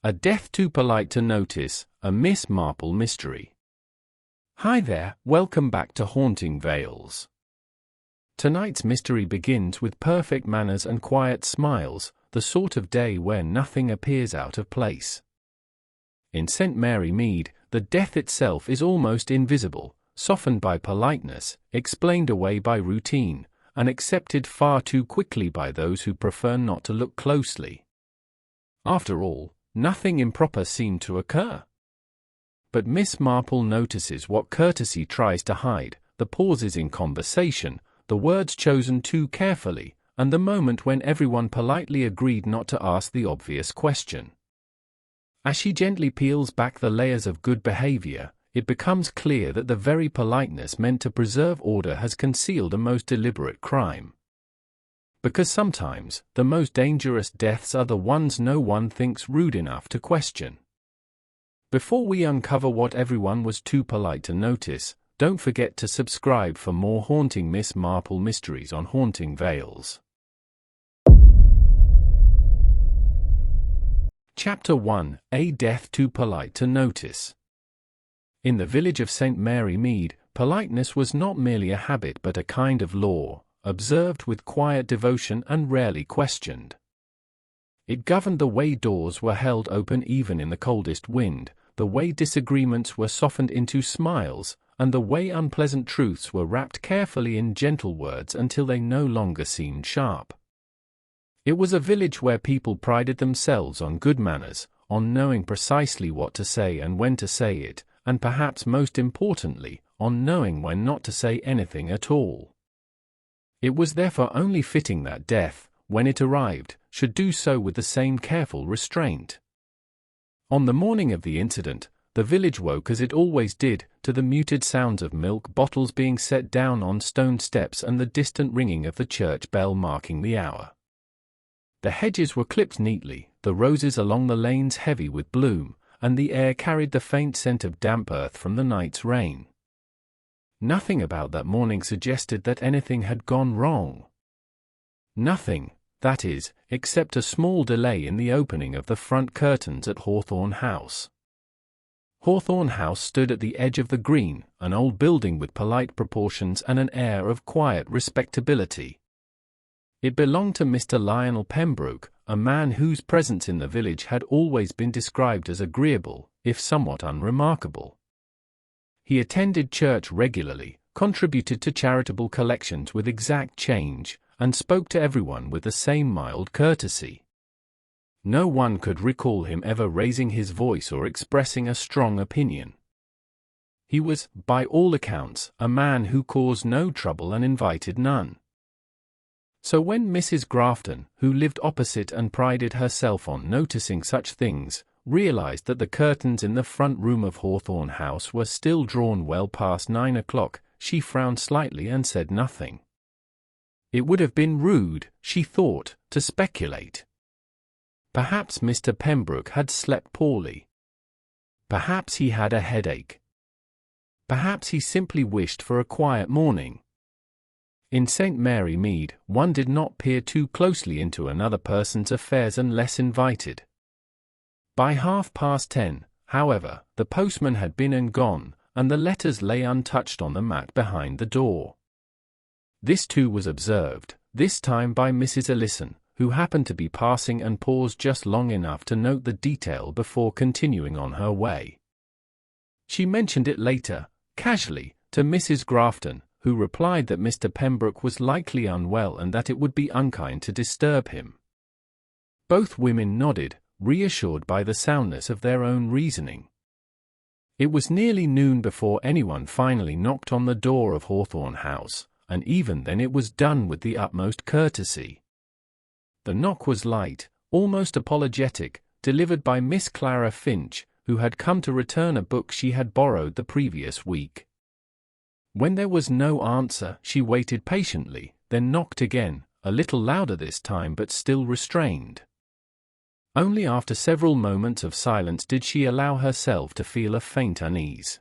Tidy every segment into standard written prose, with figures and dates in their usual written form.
A death too polite to notice, a Miss Marple mystery. Hi there, welcome back to Haunting Vales. Tonight's mystery begins with perfect manners and quiet smiles, the sort of day where nothing appears out of place. In St. Mary Mead, the death itself is almost invisible, softened by politeness, explained away by routine, and accepted far too quickly by those who prefer not to look closely. After all, nothing improper seemed to occur. But Miss Marple notices what courtesy tries to hide, the pauses in conversation, the words chosen too carefully, and the moment when everyone politely agreed not to ask the obvious question. As she gently peels back the layers of good behavior, it becomes clear that the very politeness meant to preserve order has concealed a most deliberate crime. Because sometimes, the most dangerous deaths are the ones no one thinks rude enough to question. Before we uncover what everyone was too polite to notice, don't forget to subscribe for more haunting Miss Marple mysteries on Haunting Vales. Chapter 1: A Death Too Polite to Notice. In the village of St. Mary Mead, politeness was not merely a habit but a kind of law, observed with quiet devotion and rarely questioned. It governed the way doors were held open even in the coldest wind, the way disagreements were softened into smiles, and the way unpleasant truths were wrapped carefully in gentle words until they no longer seemed sharp. It was a village where people prided themselves on good manners, on knowing precisely what to say and when to say it, and perhaps most importantly, on knowing when not to say anything at all. It was therefore only fitting that death, when it arrived, should do so with the same careful restraint. On the morning of the incident, the village woke as it always did, to the muted sounds of milk bottles being set down on stone steps and the distant ringing of the church bell marking the hour. The hedges were clipped neatly, the roses along the lanes heavy with bloom, and the air carried the faint scent of damp earth from the night's rain. Nothing about that morning suggested that anything had gone wrong. Nothing, that is, except a small delay in the opening of the front curtains at Hawthorne House. Hawthorne House stood at the edge of the green, an old building with polite proportions and an air of quiet respectability. It belonged to Mr. Lionel Pembroke, a man whose presence in the village had always been described as agreeable, if somewhat unremarkable. He attended church regularly, contributed to charitable collections with exact change, and spoke to everyone with the same mild courtesy. No one could recall him ever raising his voice or expressing a strong opinion. He was, by all accounts, a man who caused no trouble and invited none. So when Mrs. Grafton, who lived opposite and prided herself on noticing such things, realized that the curtains in the front room of Hawthorne House were still drawn well past 9 o'clock, she frowned slightly and said nothing. It would have been rude, she thought, to speculate. Perhaps Mr. Pembroke had slept poorly. Perhaps he had a headache. Perhaps he simply wished for a quiet morning. In St. Mary Mead, one did not peer too closely into another person's affairs unless invited. By 10:30, however, the postman had been and gone, and the letters lay untouched on the mat behind the door. This too was observed, this time by Mrs. Ellison, who happened to be passing and paused just long enough to note the detail before continuing on her way. She mentioned it later, casually, to Mrs. Grafton, who replied that Mr. Pembroke was likely unwell and that it would be unkind to disturb him. Both women nodded, reassured by the soundness of their own reasoning. It was nearly noon before anyone finally knocked on the door of Hawthorne House, and even then it was done with the utmost courtesy. The knock was light, almost apologetic, delivered by Miss Clara Finch, who had come to return a book she had borrowed the previous week. When there was no answer, she waited patiently, then knocked again, a little louder this time but still restrained. Only after several moments of silence did she allow herself to feel a faint unease.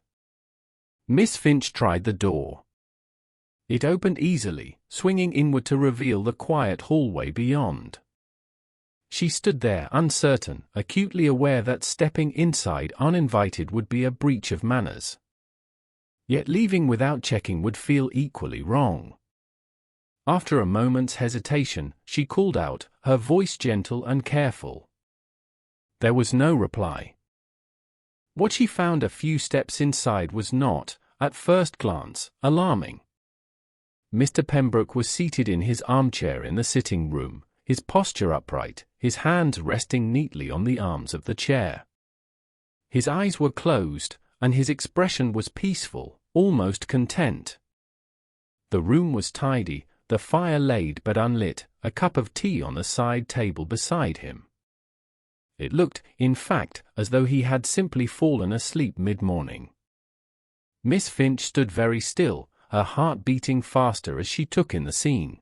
Miss Finch tried the door. It opened easily, swinging inward to reveal the quiet hallway beyond. She stood there uncertain, acutely aware that stepping inside uninvited would be a breach of manners. Yet leaving without checking would feel equally wrong. After a moment's hesitation, she called out, her voice gentle and careful. There was no reply. What she found a few steps inside was not, at first glance, alarming. Mr. Pembroke was seated in his armchair in the sitting room, his posture upright, his hands resting neatly on the arms of the chair. His eyes were closed, and his expression was peaceful, almost content. The room was tidy, the fire laid but unlit, a cup of tea on the side table beside him. It looked, in fact, as though he had simply fallen asleep mid-morning. Miss Finch stood very still, her heart beating faster as she took in the scene.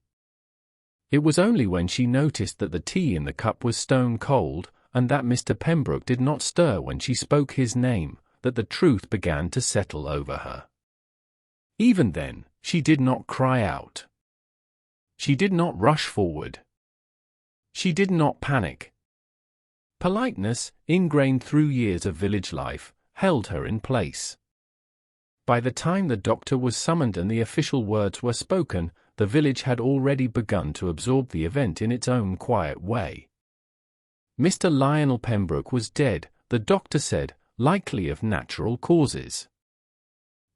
It was only when she noticed that the tea in the cup was stone cold, and that Mr. Pembroke did not stir when she spoke his name, that the truth began to settle over her. Even then, she did not cry out. She did not rush forward. She did not panic. Politeness, ingrained through years of village life, held her in place. By the time the doctor was summoned and the official words were spoken, the village had already begun to absorb the event in its own quiet way. Mr. Lionel Pembroke was dead, the doctor said, likely of natural causes.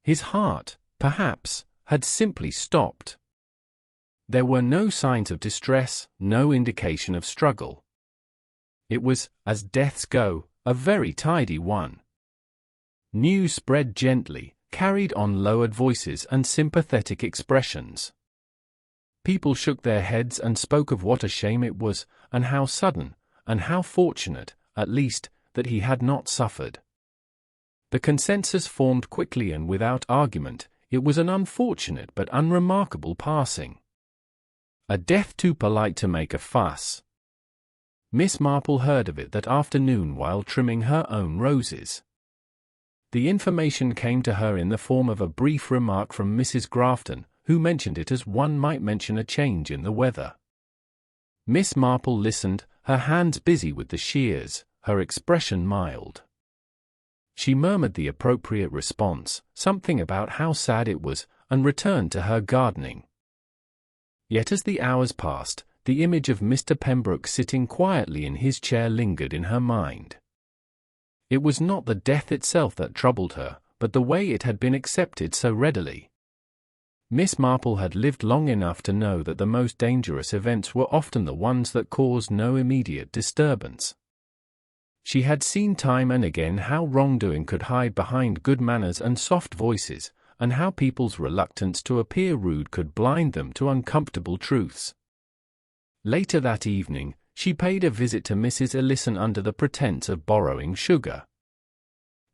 His heart, perhaps, had simply stopped. There were no signs of distress, no indication of struggle. It was, as deaths go, a very tidy one. News spread gently, carried on lowered voices and sympathetic expressions. People shook their heads and spoke of what a shame it was, and how sudden, and how fortunate, at least, that he had not suffered. The consensus formed quickly and without argument, it was an unfortunate but unremarkable passing. A death too polite to make a fuss. Miss Marple heard of it that afternoon while trimming her own roses. The information came to her in the form of a brief remark from Mrs. Grafton, who mentioned it as one might mention a change in the weather. Miss Marple listened, her hands busy with the shears, her expression mild. She murmured the appropriate response, something about how sad it was, and returned to her gardening. Yet as the hours passed, the image of Mr. Pembroke sitting quietly in his chair lingered in her mind. It was not the death itself that troubled her, but the way it had been accepted so readily. Miss Marple had lived long enough to know that the most dangerous events were often the ones that caused no immediate disturbance. She had seen time and again how wrongdoing could hide behind good manners and soft voices, and how people's reluctance to appear rude could blind them to uncomfortable truths. Later that evening, she paid a visit to Mrs. Ellison under the pretense of borrowing sugar.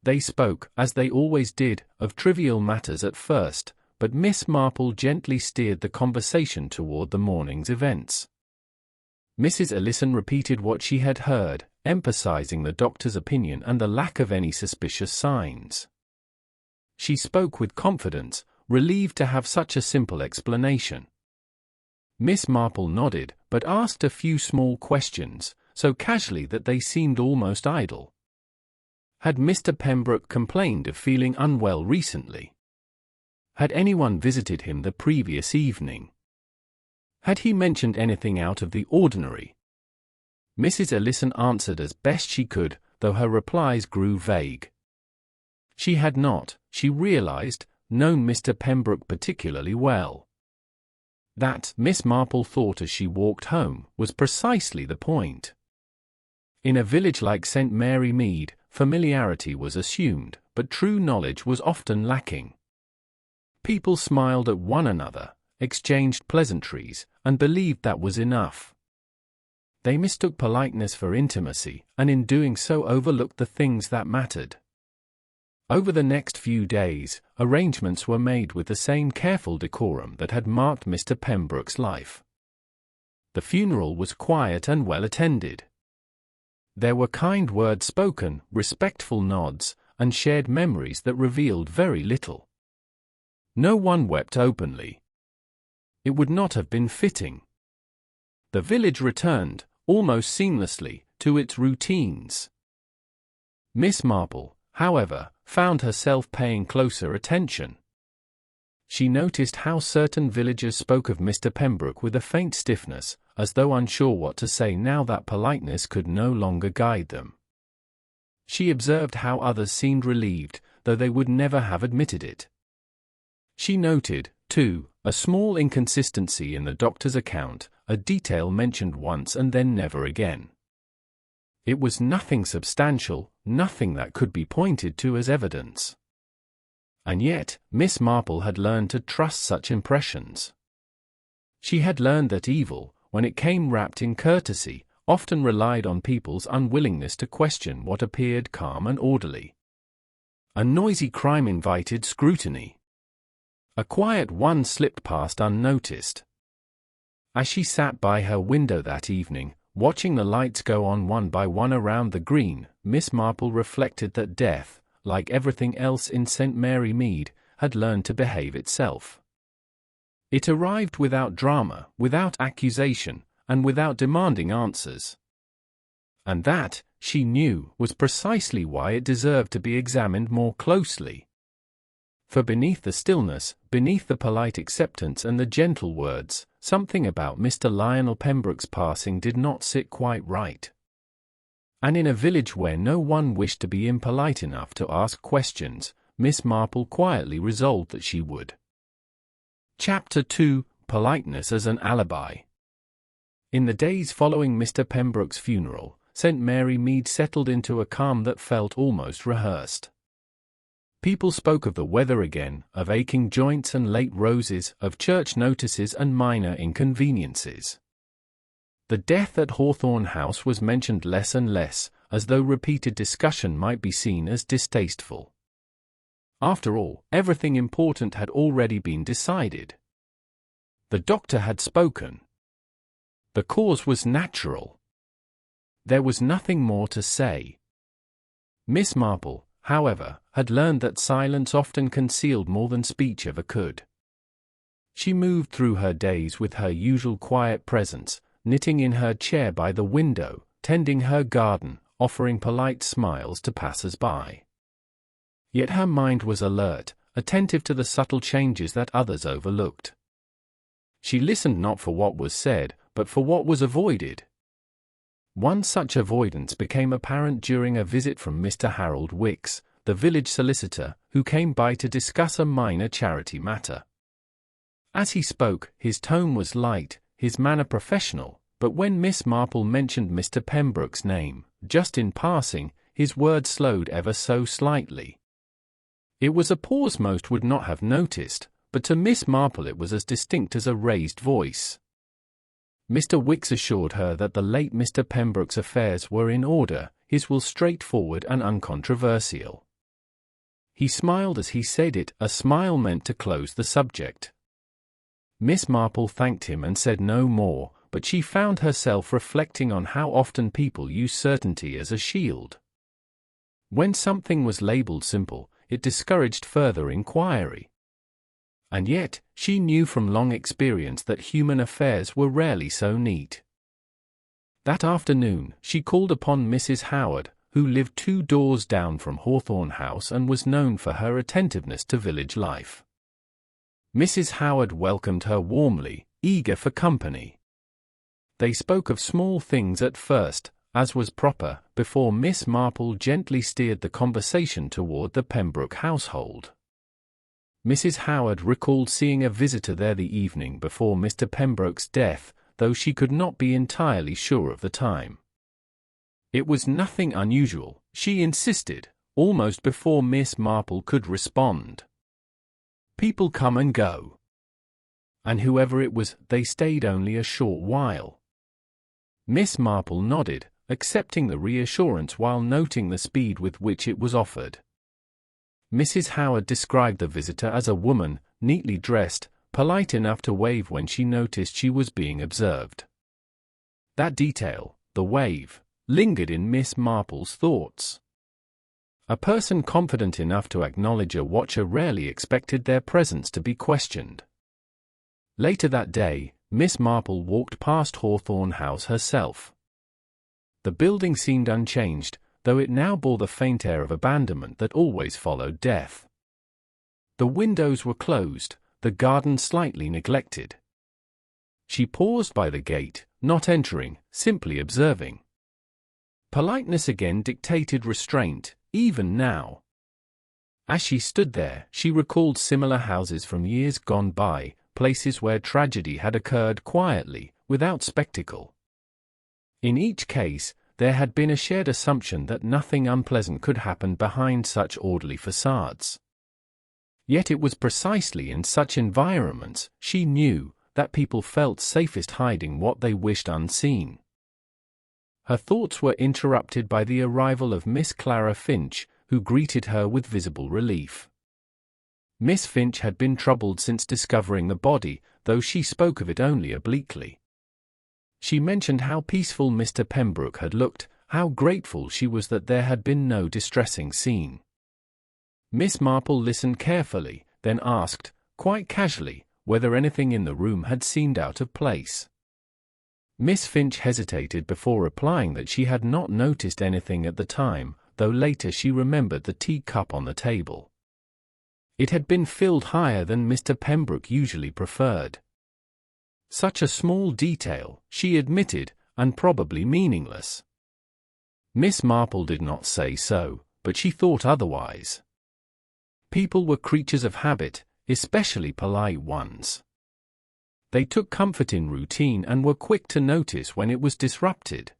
They spoke, as they always did, of trivial matters at first, but Miss Marple gently steered the conversation toward the morning's events. Mrs. Ellison repeated what she had heard, emphasizing the doctor's opinion and the lack of any suspicious signs. She spoke with confidence, relieved to have such a simple explanation. Miss Marple nodded, but asked a few small questions, so casually that they seemed almost idle. Had Mr. Pembroke complained of feeling unwell recently? Had anyone visited him the previous evening? Had he mentioned anything out of the ordinary? Mrs. Ellison answered as best she could, though her replies grew vague. She had not, she realized, known Mr. Pembroke particularly well. That, Miss Marple thought as she walked home, was precisely the point. In a village like St. Mary Mead, familiarity was assumed, but true knowledge was often lacking. People smiled at one another, exchanged pleasantries, and believed that was enough. They mistook politeness for intimacy, and in doing so overlooked the things that mattered. Over the next few days, arrangements were made with the same careful decorum that had marked Mr. Pembroke's life. The funeral was quiet and well attended. There were kind words spoken, respectful nods, and shared memories that revealed very little. No one wept openly. It would not have been fitting. The village returned, almost seamlessly, to its routines. Miss Marple, however, found herself paying closer attention. She noticed how certain villagers spoke of Mr. Pembroke with a faint stiffness, as though unsure what to say now that politeness could no longer guide them. She observed how others seemed relieved, though they would never have admitted it. She noted, too, a small inconsistency in the doctor's account, a detail mentioned once and then never again. It was nothing substantial, nothing that could be pointed to as evidence. And yet, Miss Marple had learned to trust such impressions. She had learned that evil, when it came wrapped in courtesy, often relied on people's unwillingness to question what appeared calm and orderly. A noisy crime invited scrutiny. A quiet one slipped past unnoticed. As she sat by her window that evening, watching the lights go on one by one around the green, Miss Marple reflected that death, like everything else in St. Mary Mead, had learned to behave itself. It arrived without drama, without accusation, and without demanding answers. And that, she knew, was precisely why it deserved to be examined more closely. For beneath the stillness, beneath the polite acceptance and the gentle words, something about Mr. Lionel Pembroke's passing did not sit quite right. And in a village where no one wished to be impolite enough to ask questions, Miss Marple quietly resolved that she would. Chapter 2: Politeness as an Alibi. In the days following Mr. Pembroke's funeral, St. Mary Mead settled into a calm that felt almost rehearsed. People spoke of the weather again, of aching joints and late roses, of church notices and minor inconveniences. The death at Hawthorne House was mentioned less and less, as though repeated discussion might be seen as distasteful. After all, everything important had already been decided. The doctor had spoken. The cause was natural. There was nothing more to say. Miss Marple, however, had learned that silence often concealed more than speech ever could. She moved through her days with her usual quiet presence, knitting in her chair by the window, tending her garden, offering polite smiles to passers-by. Yet her mind was alert, attentive to the subtle changes that others overlooked. She listened not for what was said, but for what was avoided. One such avoidance became apparent during a visit from Mr. Harold Wicks, the village solicitor, who came by to discuss a minor charity matter. As he spoke, his tone was light, his manner professional, but when Miss Marple mentioned Mr. Pembroke's name, just in passing, his words slowed ever so slightly. It was a pause most would not have noticed, but to Miss Marple it was as distinct as a raised voice. Mr. Wicks assured her that the late Mr. Pembroke's affairs were in order, his will straightforward and uncontroversial. He smiled as he said it, a smile meant to close the subject. Miss Marple thanked him and said no more, but she found herself reflecting on how often people use certainty as a shield. When something was labeled simple, it discouraged further inquiry. And yet, she knew from long experience that human affairs were rarely so neat. That afternoon, she called upon Mrs. Howard, who lived 2 doors down from Hawthorne House and was known for her attentiveness to village life. Mrs. Howard welcomed her warmly, eager for company. They spoke of small things at first, as was proper, before Miss Marple gently steered the conversation toward the Pembroke household. Mrs. Howard recalled seeing a visitor there the evening before Mr. Pembroke's death, though she could not be entirely sure of the time. It was nothing unusual, she insisted, almost before Miss Marple could respond. People come and go. And whoever it was, they stayed only a short while. Miss Marple nodded, accepting the reassurance while noting the speed with which it was offered. Mrs. Howard described the visitor as a woman, neatly dressed, polite enough to wave when she noticed she was being observed. That detail, the wave, lingered in Miss Marple's thoughts. A person confident enough to acknowledge a watcher rarely expected their presence to be questioned. Later that day, Miss Marple walked past Hawthorne House herself. The building seemed unchanged, though it now bore the faint air of abandonment that always followed death. The windows were closed, the garden slightly neglected. She paused by the gate, not entering, simply observing. Politeness again dictated restraint, even now. As she stood there, she recalled similar houses from years gone by, places where tragedy had occurred quietly, without spectacle. In each case, there had been a shared assumption that nothing unpleasant could happen behind such orderly facades. Yet it was precisely in such environments, she knew, that people felt safest hiding what they wished unseen. Her thoughts were interrupted by the arrival of Miss Clara Finch, who greeted her with visible relief. Miss Finch had been troubled since discovering the body, though she spoke of it only obliquely. She mentioned how peaceful Mr. Pembroke had looked, how grateful she was that there had been no distressing scene. Miss Marple listened carefully, then asked, quite casually, whether anything in the room had seemed out of place. Miss Finch hesitated before replying that she had not noticed anything at the time, though later she remembered the tea-cup on the table. It had been filled higher than Mr. Pembroke usually preferred. Such a small detail, she admitted, and probably meaningless. Miss Marple did not say so, but she thought otherwise. People were creatures of habit, especially polite ones. They took comfort in routine and were quick to notice when it was disrupted.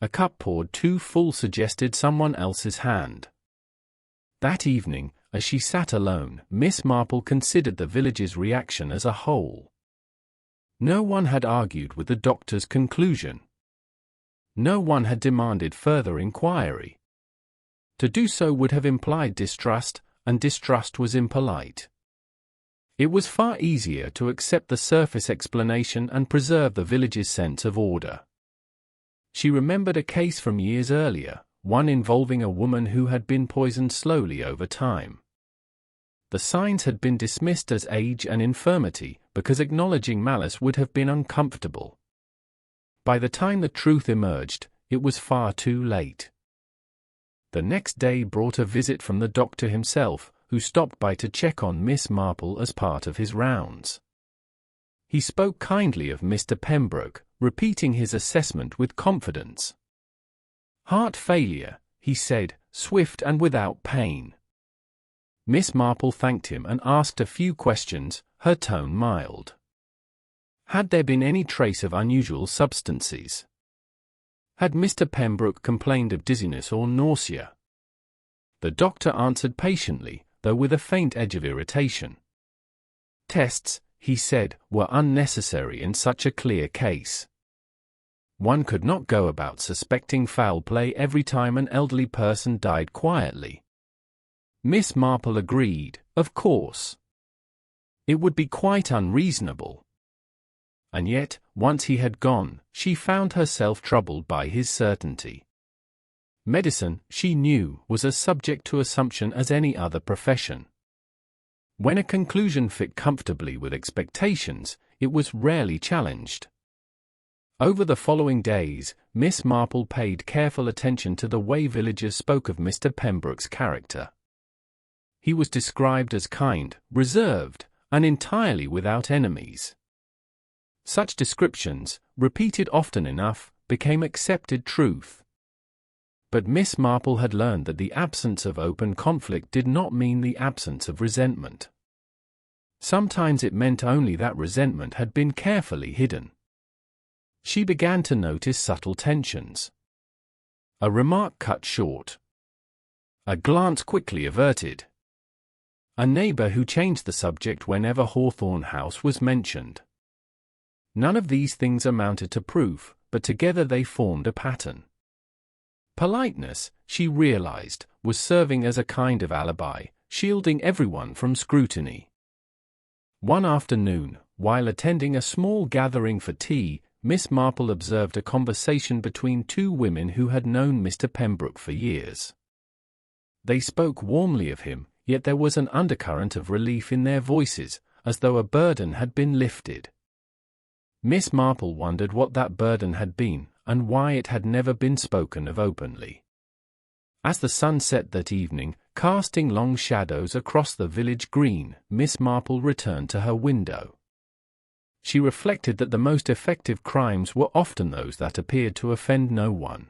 A cup poured too full suggested someone else's hand. That evening, as she sat alone, Miss Marple considered the village's reaction as a whole. No one had argued with the doctor's conclusion. No one had demanded further inquiry. To do so would have implied distrust, and distrust was impolite. It was far easier to accept the surface explanation and preserve the village's sense of order. She remembered a case from years earlier, one involving a woman who had been poisoned slowly over time. The signs had been dismissed as age and infirmity, because acknowledging malice would have been uncomfortable. By the time the truth emerged, it was far too late. The next day brought a visit from the doctor himself, who stopped by to check on Miss Marple as part of his rounds. He spoke kindly of Mr. Pembroke, repeating his assessment with confidence. Heart failure, he said, swift and without pain. Miss Marple thanked him and asked a few questions, her tone mild. Had there been any trace of unusual substances? Had Mr. Pembroke complained of dizziness or nausea? The doctor answered patiently, though with a faint edge of irritation. Tests, he said, were unnecessary in such a clear case. One could not go about suspecting foul play every time an elderly person died quietly. Miss Marple agreed, of course. It would be quite unreasonable. And yet, once he had gone, she found herself troubled by his certainty. Medicine, she knew, was as subject to assumption as any other profession. When a conclusion fit comfortably with expectations, it was rarely challenged. Over the following days, Miss Marple paid careful attention to the way villagers spoke of Mr. Pembroke's character. He was described as kind, reserved, and entirely without enemies. Such descriptions, repeated often enough, became accepted truth. But Miss Marple had learned that the absence of open conflict did not mean the absence of resentment. Sometimes it meant only that resentment had been carefully hidden. She began to notice subtle tensions. A remark cut short. A glance quickly averted. A neighbor who changed the subject whenever Hawthorne House was mentioned. None of these things amounted to proof, but together they formed a pattern. Politeness, she realized, was serving as a kind of alibi, shielding everyone from scrutiny. One afternoon, while attending a small gathering for tea, Miss Marple observed a conversation between two women who had known Mr. Pembroke for years. They spoke warmly of him, yet there was an undercurrent of relief in their voices, as though a burden had been lifted. Miss Marple wondered what that burden had been, and why it had never been spoken of openly. As the sun set that evening, casting long shadows across the village green, Miss Marple returned to her window. She reflected that the most effective crimes were often those that appeared to offend no one.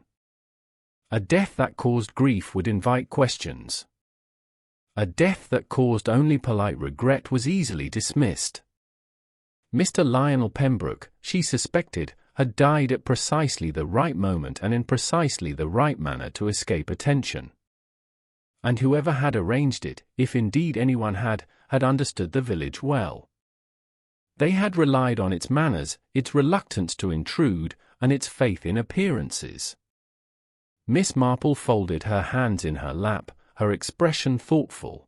A death that caused grief would invite questions. A death that caused only polite regret was easily dismissed. Mr. Lionel Pembroke, she suspected, had died at precisely the right moment and in precisely the right manner to escape attention. And whoever had arranged it, if indeed anyone had understood the village well. They had relied on its manners, its reluctance to intrude, and its faith in appearances. Miss Marple folded her hands in her lap, her expression thoughtful.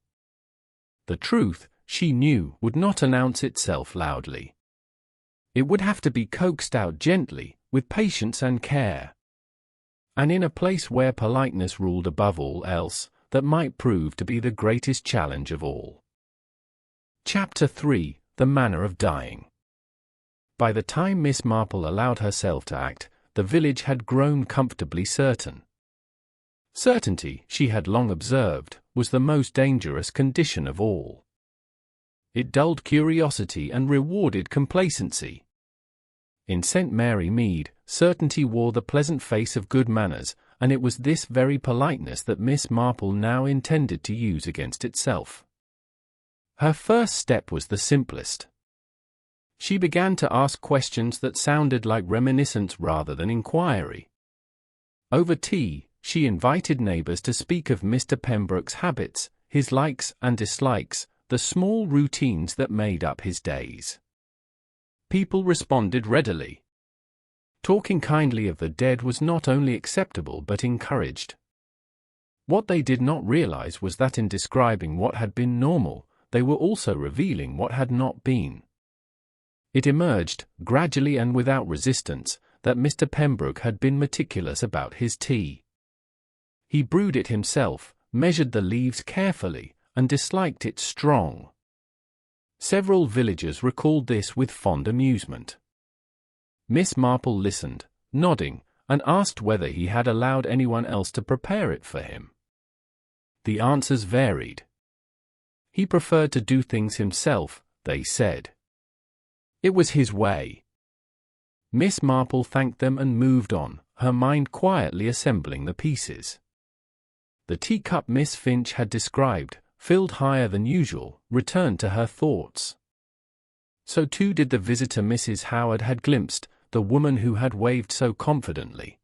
The truth, she knew, would not announce itself loudly. It would have to be coaxed out gently, with patience and care. And in a place where politeness ruled above all else, that might prove to be the greatest challenge of all. Chapter 3: The Manner of Dying. By the time Miss Marple allowed herself to act, the village had grown comfortably certain. Certainty, she had long observed, was the most dangerous condition of all. It dulled curiosity and rewarded complacency. In St. Mary Mead, certainty wore the pleasant face of good manners, and it was this very politeness that Miss Marple now intended to use against itself. Her first step was the simplest. She began to ask questions that sounded like reminiscence rather than inquiry. Over tea, she invited neighbors to speak of Mr. Pembroke's habits, his likes and dislikes, the small routines that made up his days. People responded readily. Talking kindly of the dead was not only acceptable but encouraged. What they did not realize was that in describing what had been normal, they were also revealing what had not been. It emerged, gradually and without resistance, that Mr. Pembroke had been meticulous about his tea. He brewed it himself, measured the leaves carefully, and disliked it strong. Several villagers recalled this with fond amusement. Miss Marple listened, nodding, and asked whether he had allowed anyone else to prepare it for him. The answers varied. He preferred to do things himself, they said. It was his way. Miss Marple thanked them and moved on, her mind quietly assembling the pieces. The teacup Miss Finch had described, filled higher than usual, returned to her thoughts. So too did the visitor Mrs. Howard had glimpsed, the woman who had waved so confidently.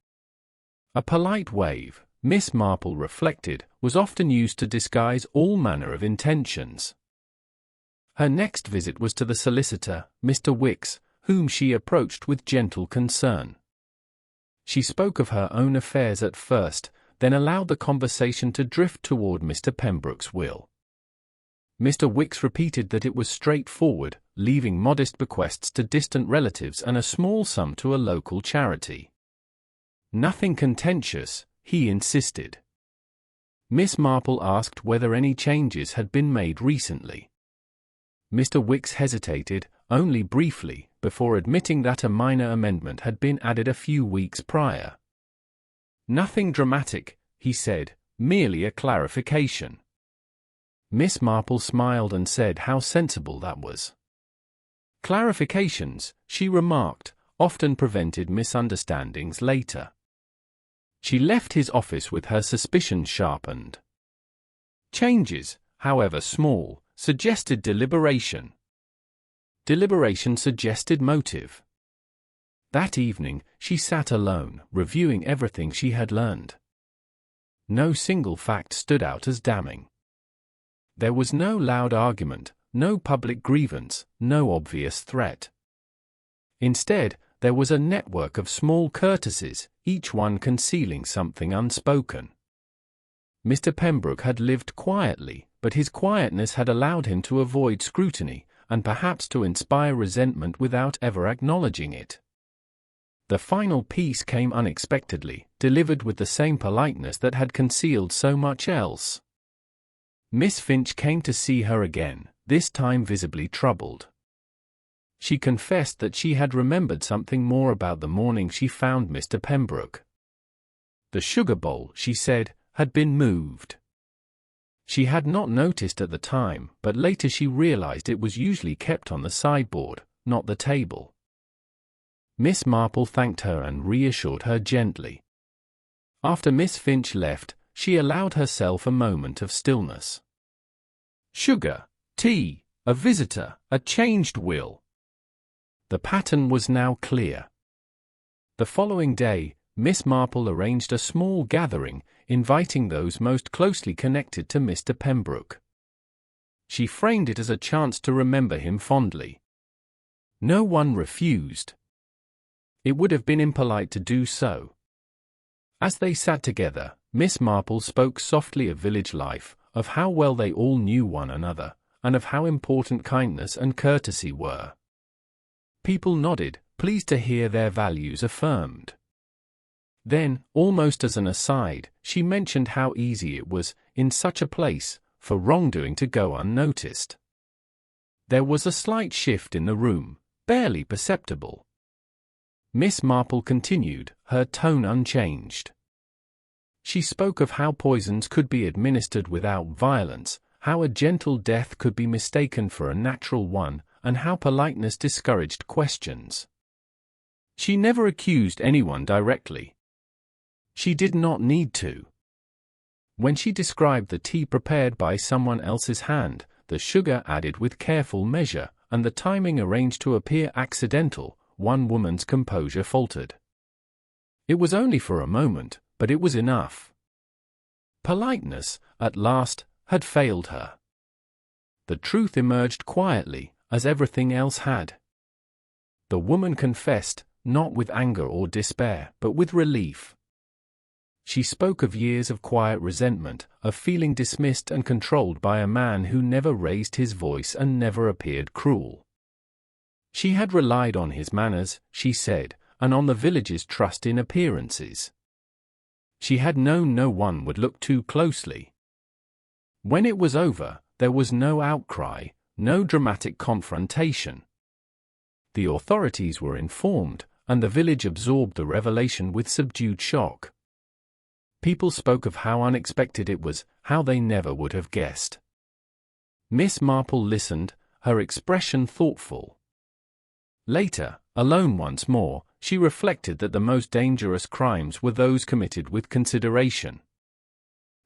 A polite wave, Miss Marple reflected, was often used to disguise all manner of intentions. Her next visit was to the solicitor, Mr. Wicks, whom she approached with gentle concern. She spoke of her own affairs at first, then allowed the conversation to drift toward Mr. Pembroke's will. Mr. Wicks repeated that it was straightforward, leaving modest bequests to distant relatives and a small sum to a local charity. Nothing contentious, he insisted. Miss Marple asked whether any changes had been made recently. Mr. Wicks hesitated, only briefly, before admitting that a minor amendment had been added a few weeks prior. Nothing dramatic, he said, merely a clarification. Miss Marple smiled and said how sensible that was. Clarifications, she remarked, often prevented misunderstandings later. She left his office with her suspicions sharpened. Changes, however small, suggested deliberation. Deliberation suggested motive. That evening, she sat alone, reviewing everything she had learned. No single fact stood out as damning. There was no loud argument, no public grievance, no obvious threat. Instead, there was a network of small courtesies, each one concealing something unspoken. Mr. Pembroke had lived quietly, but his quietness had allowed him to avoid scrutiny, and perhaps to inspire resentment without ever acknowledging it. The final piece came unexpectedly, delivered with the same politeness that had concealed so much else. Miss Finch came to see her again, this time visibly troubled. she confessed that she had remembered something more about the morning she found Mr. Pembroke. The sugar bowl, she said, had been moved. She had not noticed at the time, but later she realized it was usually kept on the sideboard, not the table. Miss Marple thanked her and reassured her gently. After Miss Finch left, she allowed herself a moment of stillness. Sugar, tea, a visitor, a changed will. The pattern was now clear. The following day, Miss Marple arranged a small gathering, inviting those most closely connected to Mr. Pembroke. She framed it as a chance to remember him fondly. No one refused. It would have been impolite to do so. As they sat together, Miss Marple spoke softly of village life, of how well they all knew one another, and of how important kindness and courtesy were. People nodded, pleased to hear their values affirmed. Then, almost as an aside, she mentioned how easy it was, in such a place, for wrongdoing to go unnoticed. There was a slight shift in the room, barely perceptible. Miss Marple continued, her tone unchanged. She spoke of how poisons could be administered without violence, how a gentle death could be mistaken for a natural one, and how politeness discouraged questions. She never accused anyone directly. She did not need to. When she described the tea prepared by someone else's hand, the sugar added with careful measure, and the timing arranged to appear accidental, one woman's composure faltered. It was only for a moment, but it was enough. Politeness, at last, had failed her. The truth emerged quietly, as everything else had. The woman confessed, not with anger or despair, but with relief. She spoke of years of quiet resentment, of feeling dismissed and controlled by a man who never raised his voice and never appeared cruel. She had relied on his manners, she said, and on the village's trust in appearances. She had known no one would look too closely. When it was over, there was no outcry, no dramatic confrontation. The authorities were informed, and the village absorbed the revelation with subdued shock. People spoke of how unexpected it was, how they never would have guessed. Miss Marple listened, her expression thoughtful. Later, alone once more, she reflected that the most dangerous crimes were those committed with consideration.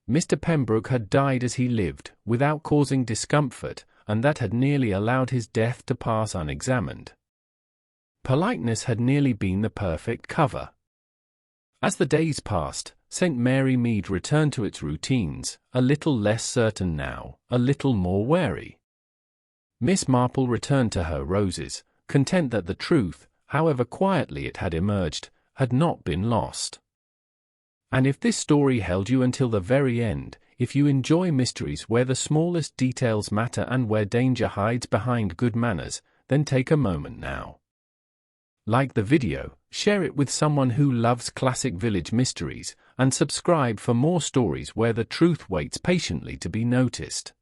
Mr. Pembroke had died as he lived, without causing discomfort, and that had nearly allowed his death to pass unexamined. Politeness had nearly been the perfect cover. As the days passed, St. Mary Mead returned to its routines, a little less certain now, a little more wary. Miss Marple returned to her roses, content that the truth, however quietly it had emerged, had not been lost. And if this story held you until the very end, if you enjoy mysteries where the smallest details matter and where danger hides behind good manners, then take a moment now. Like the video, share it with someone who loves classic village mysteries, and subscribe for more stories where the truth waits patiently to be noticed.